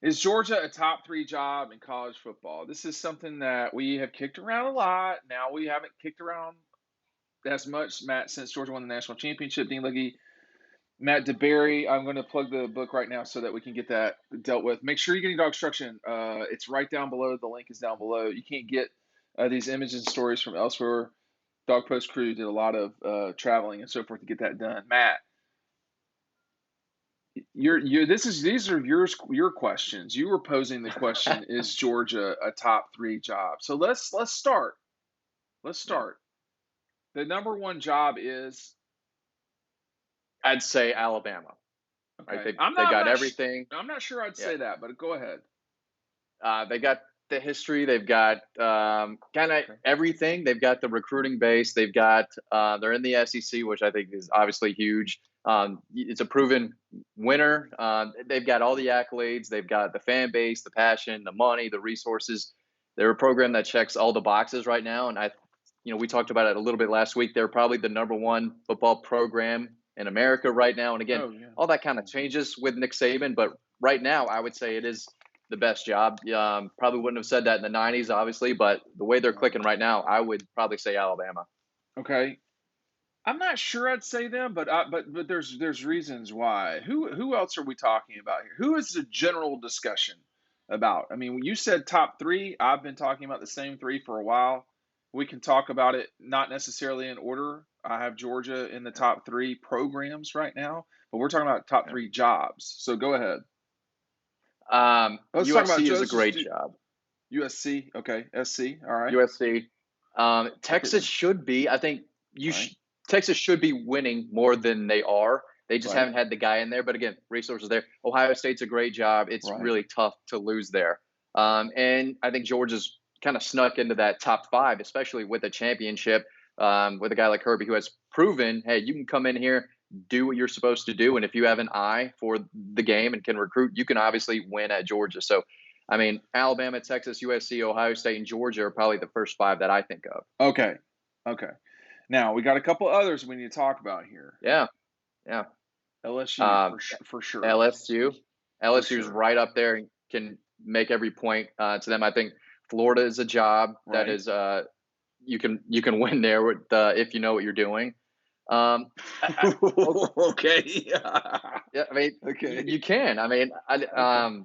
Is Georgia a top 3 job in college football? This is something that we have kicked around a lot. Now we haven't kicked around as much, Matt, since Georgia won the national championship. Dean Legge, Matt DeBerry. I'm going to plug the book right now so that we can get that dealt with. Make sure you're getting DAWGSTRUCTION. It's right down below. The link is down below. You can't get these images and stories from elsewhere. Dog Post Crew did a lot of traveling and so forth to get that done. Matt, these are your questions. You were posing the question: is Georgia a top 3 job? So let's start. Let's Yeah. start. The number one job is I'd say Alabama. Right? okay. They got everything. I'm not sure I'd Yeah. say that, but go ahead. They got the history. They've got kind of Okay. everything. They've got the recruiting base. They've got they're in the SEC, which I think is obviously huge. It's a proven winner. They've got all the accolades. They've got the fan base, the passion, the money, the resources. They're a program that checks all the boxes right now. And we talked about it a little bit last week. They're probably the number one football program in America right now. And again, Oh yeah. all that kind of changes with Nick Saban, but right now I would say it is the best job. Probably wouldn't have said that in the 90s, obviously, but the way they're clicking right now, I would probably say Alabama. Okay. I'm not sure I'd say them, but there's reasons why. Who else are we talking about here? Who is the general discussion about? I mean, when you said top 3, I've been talking about the same 3 for a while. We can talk about it not necessarily in order. I have Georgia in the top 3 programs right now, but we're talking about top Yeah. 3 jobs. So go ahead. Let's talk about USC is a let's just great do job. USC. Okay, SC. All right. USC. Okay. Texas should be. I think Right. Texas should be winning more than they are. They just Right. haven't had the guy in there. But again, resources there. Ohio State's a great job. It's Right. really tough to lose there. And I think Georgia's kind of snuck into that top 5, especially with a championship, with a guy like Kirby who has proven, hey, you can come in here, do what you're supposed to do. And if you have an eye for the game and can recruit, you can obviously win at Georgia. So, I mean, Alabama, Texas, USC, Ohio State, and Georgia are probably the first 5 that I think of. Okay. Okay. Now we got a couple others we need to talk about here. Yeah. Yeah. LSU Um, for sure, LSU. for LSU is sure. right up there and can make every point to them. I think Florida is a job that Right. is you can win there with if you know what you're doing. Okay, Okay. yeah, I mean Okay. you can. I mean, Okay.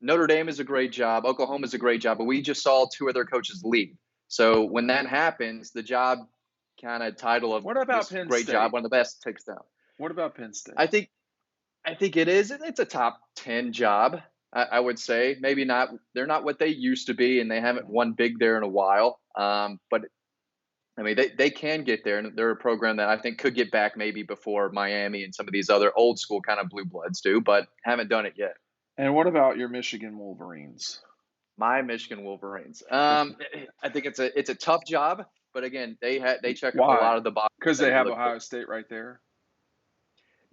Notre Dame is a great job. Oklahoma is a great job, but we just saw 2 of their coaches leave. So when that happens, the job kind of title of What about this Penn great job, State? one of the best, takes down. What about Penn State? I think I think it is. It's a top 10 job. I would say maybe not. They're not what they used to be, and they haven't No. won big there in a while. But I mean, they can get there, and they're a program that I think could get back maybe before Miami and some of these other old school kind of blue bloods do, but haven't done it yet. And what about your Michigan Wolverines? My Michigan Wolverines. I think it's a tough job, but again, they check a lot Why? of the boxes Because that they you have look for. Ohio State right there.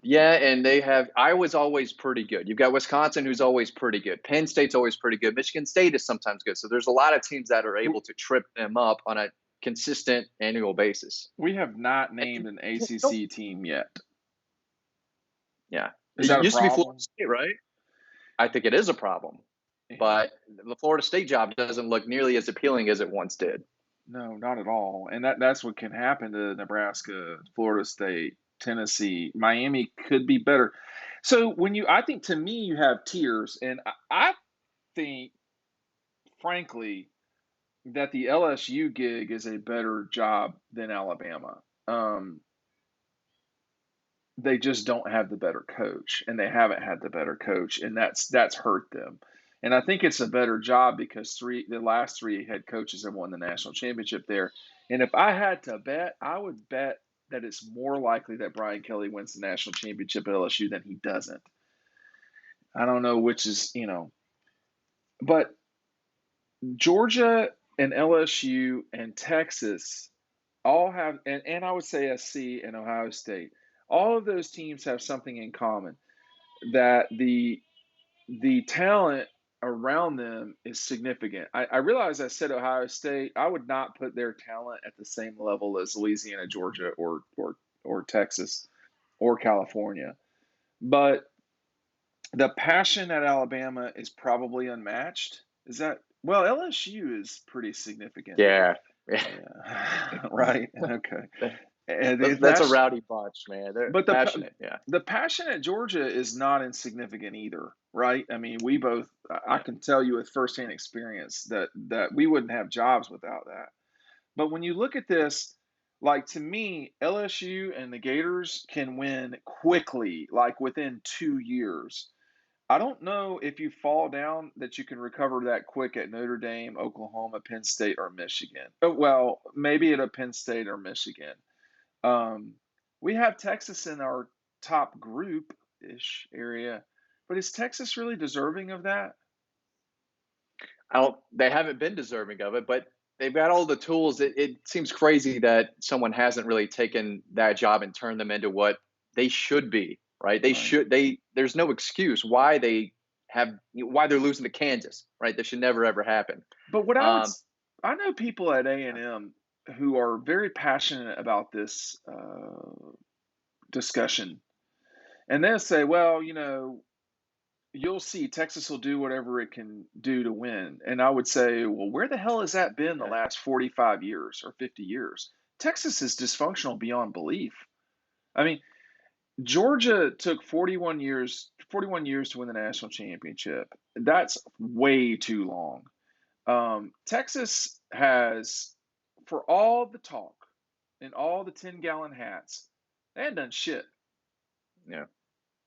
Yeah, and they have Iowa's always pretty good. You've got Wisconsin, who's always pretty good. Penn State's always pretty good. Michigan State is sometimes good. So there's a lot of teams that are able to trip them up on a consistent annual basis. We have not And named an don't- ACC team yet. yeah, Is it that a used to be Florida problem? State, right? I think it is a problem, Yeah. but the Florida State job doesn't look nearly as appealing as it once did. No, not at all. And that's what can happen to Nebraska, Florida State, Tennessee, Miami could be better. So I think to me you have tiers, and I think, frankly, that the LSU gig is a better job than Alabama. They just don't have the better coach, and they haven't had the better coach, and that's hurt them. And I think it's a better job because the last 3 head coaches have won the national championship there. And if I had to bet, I would bet that it's more likely that Brian Kelly wins the national championship at LSU than he doesn't. I don't know which is, but Georgia and LSU and Texas all have, and I would say SC and Ohio State, all of those teams have something in common, that the talent around them is significant. I realize I said Ohio State. I would not put their talent at the same level as Louisiana, Georgia, or Texas or California. But The passion at Alabama is probably unmatched. Is that well? LSU is pretty significant. Yeah. Yeah, right. Okay. And That's a rowdy bunch, man. They're but passionate. Yeah. the passion at Georgia is not insignificant either, right? I mean, we both. I Yeah. can tell you with firsthand experience that we wouldn't have jobs without that. But when you look at this, like to me, LSU and the Gators can win quickly, like within 2 years. I don't know if you fall down that you can recover that quick at Notre Dame, Oklahoma, Penn State, or Michigan. Oh, well, maybe at a Penn State or Michigan. Um, we have Texas in our top group ish area, but is Texas really deserving of that? I don't. They haven't been deserving of it, but they've got all the tools. It seems crazy that someone hasn't really taken that job and turned them into what they should be. Right? They Right. should. They. There's no excuse why they have why they're losing to Kansas. Right? That should never ever happen. But what Um, I know people at A&M who are very passionate about this discussion, and they'll say, well, you'll see Texas will do whatever it can do to win. And I would say, well, where the hell has that been the yeah. last 45 years or 50 years? Texas is dysfunctional beyond belief. I mean, Georgia took 41 years to win the national championship. That's way too long. Texas has, for all the talk and all the 10-gallon hats, they hadn't done shit. Yeah.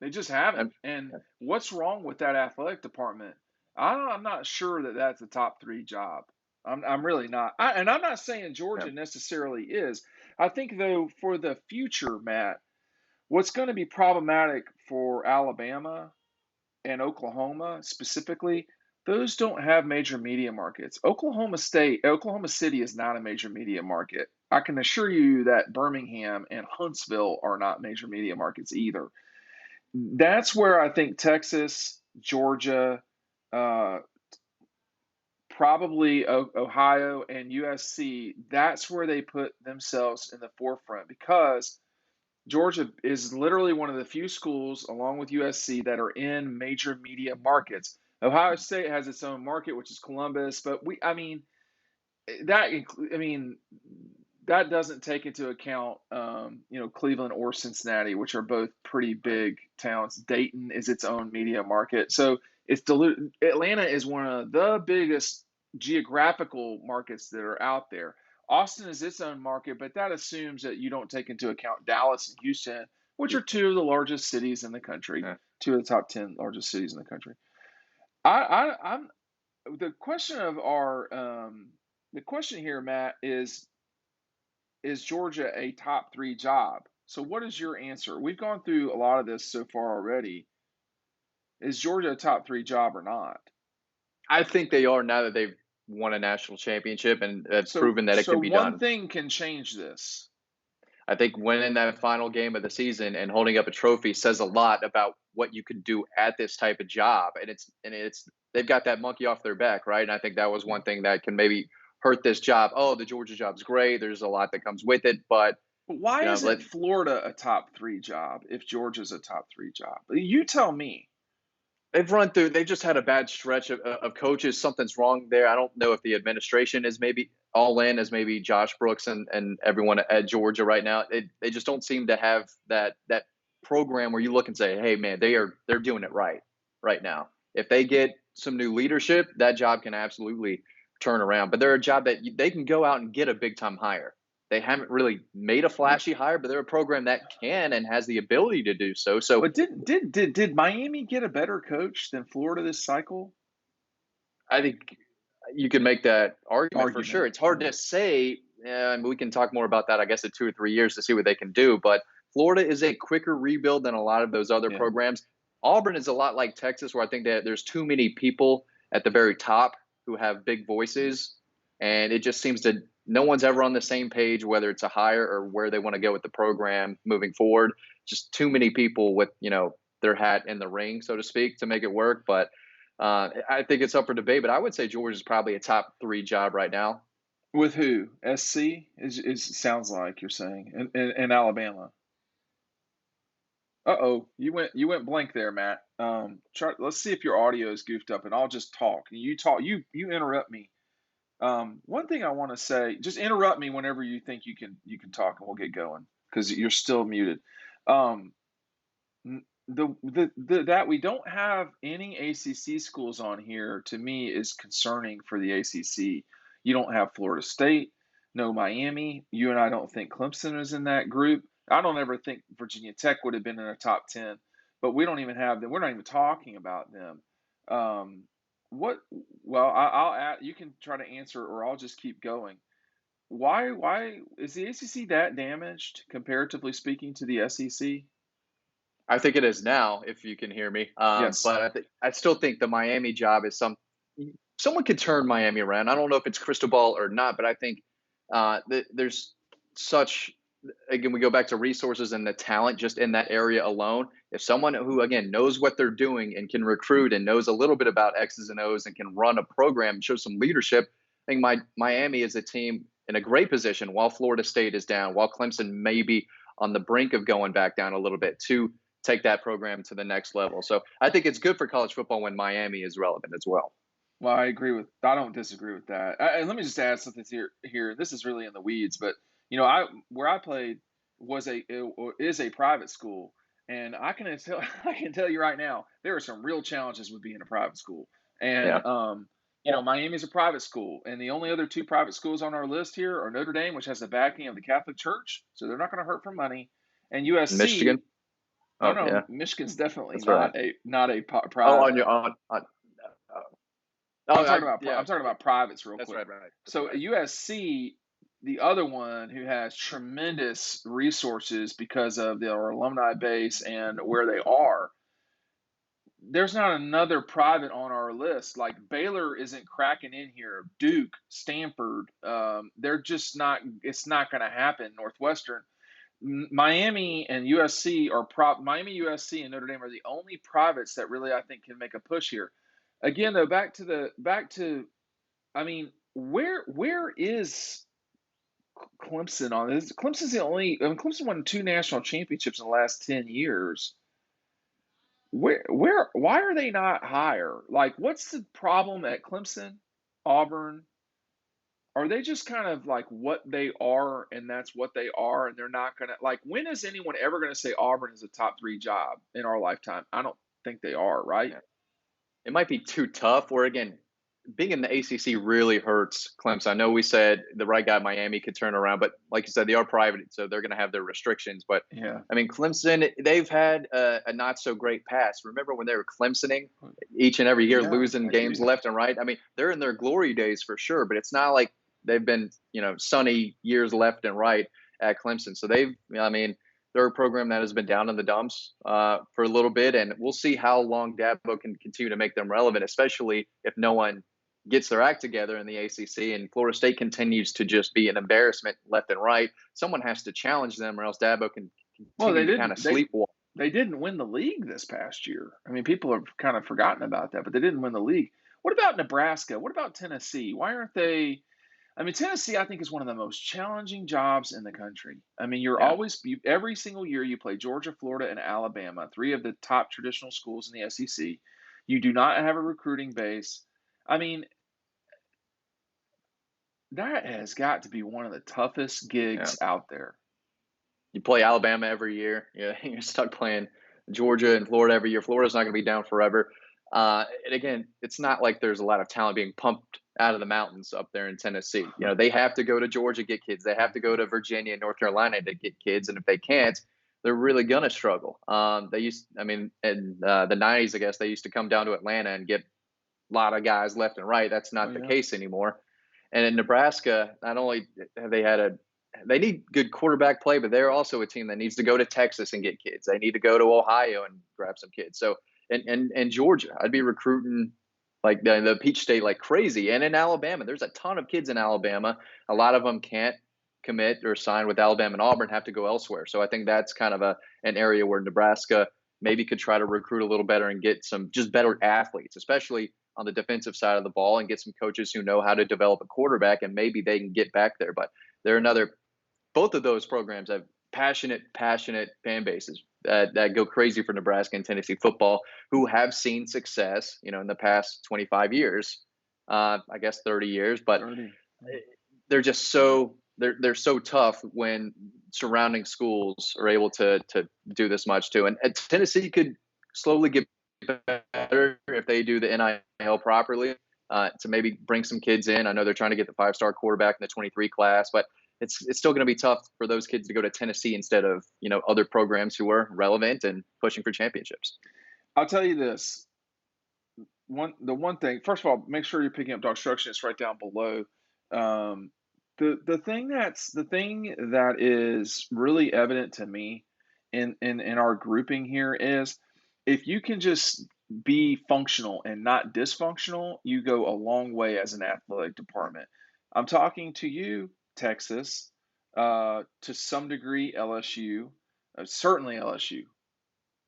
They just haven't. And, And what's wrong with that athletic department? I'm not sure that that's a top three job. I'm really not. And I'm not saying yeah. Georgia necessarily is. I think, though, for the future, Matt, what's going to be problematic for Alabama and Oklahoma specifically, those don't have major media markets. Oklahoma City is not a major media market. I can assure you that Birmingham and Huntsville are not major media markets either. That's where I think Texas, Georgia, uh, probably Ohio, and USC, that's where they put themselves in the forefront because Georgia is literally one of the few schools, along with USC, that are in major media markets. Ohio State has its own market, which is Columbus, but that, I mean, that doesn't take into account, Cleveland or Cincinnati, which are both pretty Right. big towns. Dayton is its own media market, so it's diluted. Atlanta is one of the biggest geographical markets that are out there. Austin is its own market, but that assumes that you don't take into account Dallas and Houston, which are two of the largest cities in the country, Yeah. two of the top 10 largest cities in the country. I'm the question of our the question here, Matt, is Georgia a top three job? So, what is your answer? We've gone through a lot of this so far already. Is Georgia a top three job or not? I think they are now that they've won a national championship and have So, proven that it so can be one done. thing can change this. I think winning that final game of the season and holding up a trophy says a lot about what you can do at this type of job. And it's they've got that monkey off their back, right? And I think that was one thing that can maybe hurt this job. Oh, the Georgia job's great. There's a lot that comes with it, but But why let isn't Florida a top three job if Georgia's a top three job? You tell me. they've run through. They just had a bad stretch of coaches. Something's wrong there. I don't know if the administration is maybe all in as maybe Josh Brooks and everyone at Georgia right now. They just don't seem to have that program where you look and say, hey man, they're doing it right now. If they get some new leadership, that job can absolutely turn around. But they're a job that they can go out and get a big time hire. They haven't really made a flashy hire, but they're a program that can and has the ability to do so. So But did Miami get a better coach than Florida this cycle? I think you can make that argument for sure. Argument. It's hard Yeah. to say. And we can talk more about that, I guess, in 2 or 3 years to see what they can do. But Florida is a quicker rebuild than a lot of those other Yeah. programs. Auburn is a lot like Texas, where I think that there's too many people at the very top who have big voices. And it just seems that no one's ever on the same page, whether it's a hire or where they want to go with the program moving forward. Just too many people with, their hat in the ring, so to speak, to make it work. But I think it's up for debate, but I would say Georgia's probably a top three job right now. With who? SC is sounds like you're saying, in Alabama. Uh oh, you went blank there, Matt. Let's see if your audio is goofed up, and I'll just talk. You talk. You interrupt me. One thing I want to say, just interrupt me whenever you think you can talk, and we'll get going because you're still muted. Um, that we don't have any ACC schools on here to me is concerning for the ACC. You don't have Florida State, no Miami. You and I don't think Clemson is in that group. I don't ever think Virginia Tech would have been in a top 10, but we don't even have them. We're not even talking about them. Um, what? Well, I'll add, you can try to answer, or I'll just keep going. Why is the ACC that damaged comparatively speaking to the SEC? I think it is now, if you can hear me. Yes. But I still think the Miami job is someone could turn Miami around. I don't know if it's crystal ball or not, but I think there's such, again, we go back to resources and the talent just in that area alone. If someone who, again, knows what they're doing and can recruit and knows a little bit about X's and O's and can run a program and show some leadership, I think Miami is a team in a great position while Florida State is down, while Clemson may be on the brink of going back down a little bit to take that program to the next level. So I think it's good for college football when Miami is relevant as well. Well, I don't disagree with that. And let me just add something here. This is really in the weeds, but where I played is a private school, and I can tell I can tell you right now there are some real challenges with being a private school. And Yeah. Miami's a private school, and the only other two private schools on our list here are Notre Dame, which has the backing of the Catholic Church, so they're not going to hurt for money, and USC. Michigan. Oh Oh no, yeah, Michigan's definitely that's right. not a Oh, private. oh, I'm yeah, talking about privates real that's quick. right, right. That's So right. USC, the other one who has tremendous resources because of their alumni base and where they are, there's not another private on our list. Like Baylor isn't cracking in here. Duke, Stanford, they're just not. It's not going to happen. Northwestern, Miami, and USC are Miami, USC, and Notre Dame are the only privates that really I think can make a push here. Again, though, back to I mean, where is Clemson on this? Clemson's the only. I mean, Clemson won two national championships in the last 10 years. Why are they not higher? Like, what's the problem at Clemson, Auburn? Are they just kind of like what they are, and that's what they are, and they're not gonna like? When is anyone ever gonna say Auburn is a top three job in our lifetime? I don't think they are, right? Yeah. It might be too tough. Or again, being in the ACC really hurts Clemson. I know we said the right guy, Miami, could turn around, but like you said, they are private, so they're going to have their restrictions. But Yeah, I mean, Clemson, they've had a not so great past. Remember when they were Clemsoning each and every year, yeah, losing I games do. left and right? I mean, they're in their glory days for sure, but it's not like they've been, sunny years left and right at Clemson. So I mean, they're a program that has been down in the dumps for a little bit, and we'll see how long Dabo can continue to make them relevant, especially if no one gets their act together in the ACC and Florida State continues to just be an embarrassment left and right. Someone has to challenge them, or else Dabo can Well, continue to kind of sleepwalk. they didn't win the league this past year. I mean, people have kind of forgotten about that, but they didn't win the league. What about Nebraska? What about Tennessee? Why aren't they? I mean, Tennessee, I think, is one of the most challenging jobs in the country. I mean, Yeah. every single year you play Georgia, Florida, and Alabama, three of the top traditional schools in the SEC. You do not have a recruiting base. I mean, that has got to be one of the toughest Yeah. gigs out there. You play Alabama every year. Yeah, you're stuck playing Georgia and Florida every year. Florida's not going to be down forever. And again, it's not like there's a lot of talent being pumped out of the mountains up there in Tennessee. They have to go to Georgia get kids. They have to go to Virginia and North Carolina to get kids. And if they can't, they're really gonna struggle. I mean, in the '90s, I guess they used to come down to Atlanta and get a lot of guys left and right. That's Oh not the yeah, case anymore. And in Nebraska, not only have they need good quarterback play, but they're also a team that needs to go to Texas and get kids. They need to go to Ohio and grab some kids. So and Georgia, I'd be recruiting like the Peach State like crazy. And in Alabama, there's a ton of kids in Alabama. A lot of them can't commit or sign with Alabama and Auburn, have to go elsewhere. So I think that's kind of an area where Nebraska maybe could try to recruit a little better and get some just better athletes, especially on the defensive side of the ball, and get some coaches who know how to develop a quarterback, and maybe they can get back there. But they're another both of those programs have passionate fan bases. that go crazy for Nebraska and Tennessee football, who have seen success, in the past 25 years, I guess 30 years, but 30. they're just they're so tough when surrounding schools are able to do this much too. And Tennessee could slowly get better if they do the NIL properly, to maybe bring some kids in. I know they're trying to get the 5-star quarterback in the 23 class, but it's still going to be tough for those kids to go to Tennessee instead of other programs who are relevant and pushing for championships. I'll tell you this. The one thing, first of all, make sure you're picking up DAWGSTRUCTION. It's right down below. Um, the thing that is really evident to me in our grouping here is, if you can just be functional and not dysfunctional, you go a long way as an athletic department. I'm talking to you, Texas, to some degree LSU, certainly LSU.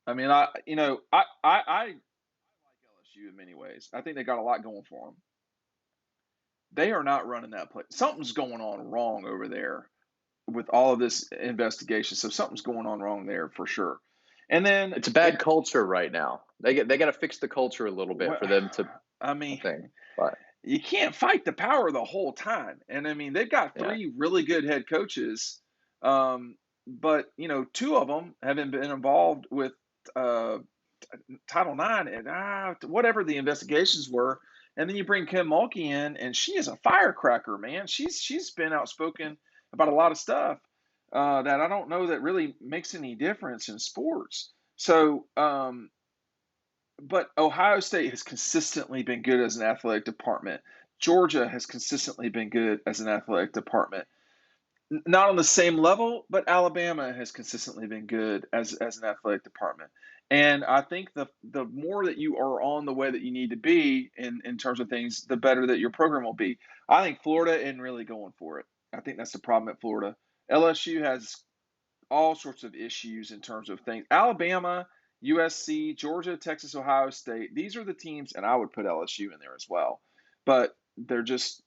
I mean, I like LSU in many ways. I think they got a lot going for them. They are not running that play. Something's going on wrong over there with all of this investigation. So something's going on wrong there for sure. And then it's a bad culture right now. They got to fix the culture a little bit for them to. I mean, but you can't fight the power the whole time. And I mean, they've got three really good head coaches, but two of them haven't been involved with Title IX and whatever the investigations were. And then you bring Kim Mulkey in, and she is a firecracker, man. She's been outspoken about a lot of stuff that I don't know that really makes any difference in sports. So, but Ohio State has consistently been good as an athletic department. Georgia has consistently been good as an athletic department. Not on the same level, but Alabama has consistently been good as an athletic department. And I think the more that you are on the way that you need to be in terms of things, the better that your program will be. I think Florida isn't really going for it. I think that's the problem at Florida. LSU has all sorts of issues in terms of things. Alabama, USC, Georgia, Texas, Ohio State, these are the teams, and I would put LSU in there as well. But they're just,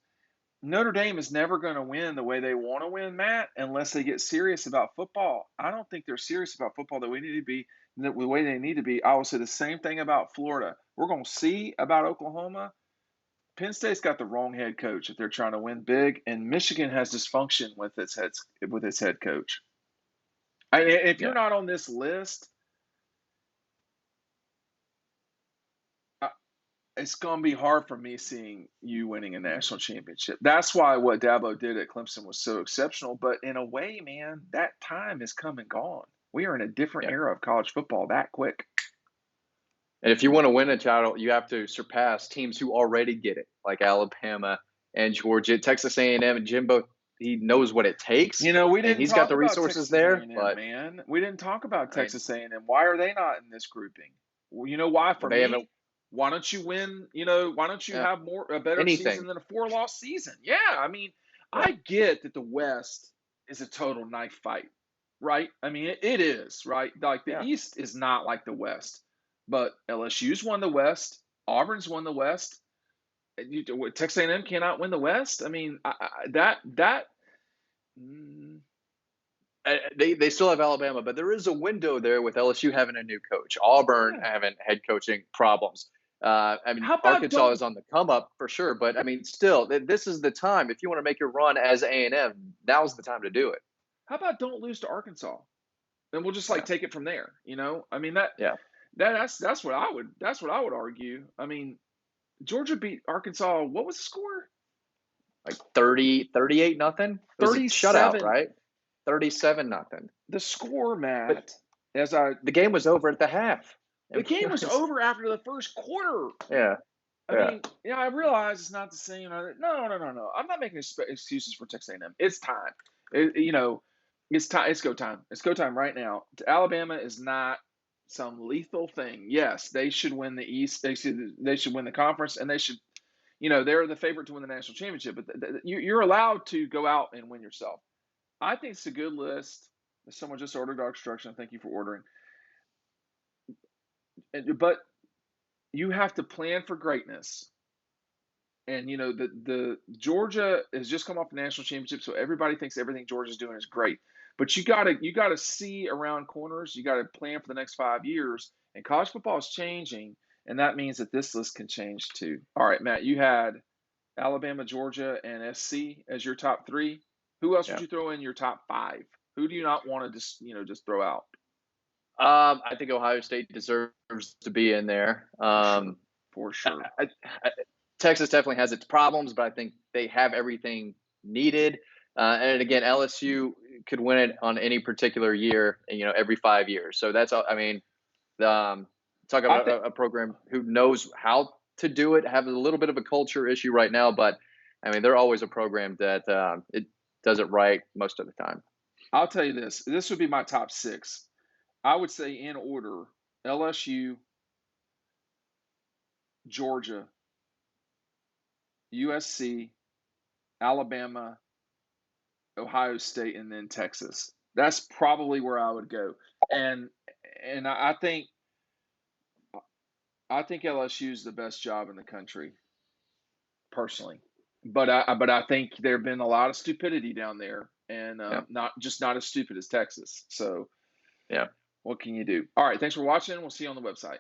Notre Dame is never going to win the way they want to win, Matt, unless they get serious about football. I don't think they're serious about football the way they need to be, the way they need to be. I will say the same thing about Florida. We're going to see about Oklahoma. Penn State's got the wrong head coach if they're trying to win big, and Michigan has dysfunction with its head coach. If you're not on this list, it's going to be hard for me seeing you winning a national championship. That's why what Dabo did at Clemson was so exceptional. But in a way, man, that time is come and gone. We are in a different era of college football that quick. And if you want to win a title, you have to surpass teams who already get it, like Alabama and Georgia. Texas A&M and Jimbo, he knows what it takes. We didn't. He's got the resources there. A&M, but man, we didn't talk about Texas A&M. Why are they not in this grouping? Well, you know why? For me, why don't you win? Why don't you have a better season than a 4-loss season? Yeah, I mean, I get that the West is a total knife fight, right? I mean, it is, right? Like the East is not like the West, but LSU's won the West, Auburn's won the West. Texas A&M cannot win the West. I mean, They still have Alabama, but there is a window there with LSU having a new coach, Auburn having head coaching problems. I mean, Arkansas is on the come up for sure, but I mean, still, this is the time. If you want to make your run as A&M, now's the time to do it. How about don't lose to Arkansas, and we'll just take it from there. I mean that's what I would argue. I mean, Georgia beat Arkansas. What was the score? Like 38 nothing. 37 shutout, right? 37-0. The score, Matt. The game was over at the half. The game was over after the first quarter. Yeah. I mean, I realize it's not the same. No. I'm not making excuses for Texas A&M. It's time. It's time. It's go time. It's go time right now. Alabama is not some lethal thing. Yes, they should win the East. They should win the conference, and they should. They're the favorite to win the national championship. But you're allowed to go out and win yourself. I think it's a good list. Someone just ordered DAWGSTRUCTION. Thank you for ordering. But you have to plan for greatness. And the Georgia has just come off the national championship, so everybody thinks everything Georgia's doing is great. But you gotta see around corners. You gotta plan for the next 5 years. And college football is changing, and that means that this list can change too. All right, Matt, you had Alabama, Georgia, and SC as your top three. Who else would Yeah. you throw in your top five? Who do you not want to just throw out? I think Ohio State deserves to be in there. For sure. For sure. I, Texas definitely has its problems, but I think they have everything needed. And again, LSU could win it on any particular year, every 5 years. So that's, I mean, talk I about think a program who knows how to do it, have a little bit of a culture issue right now, but I mean, they're always a program that it does it right most of the time. I'll tell you this. This would be my top six. I would say in order: LSU, Georgia, USC, Alabama, Ohio State, and then Texas. That's probably where I would go. And and I think LSU is the best job in the country, personally. But I think there have been a lot of stupidity down there, and Yeah. not as stupid as Texas. So Yeah. what can you do? All right, thanks for watching. We'll see you on the website.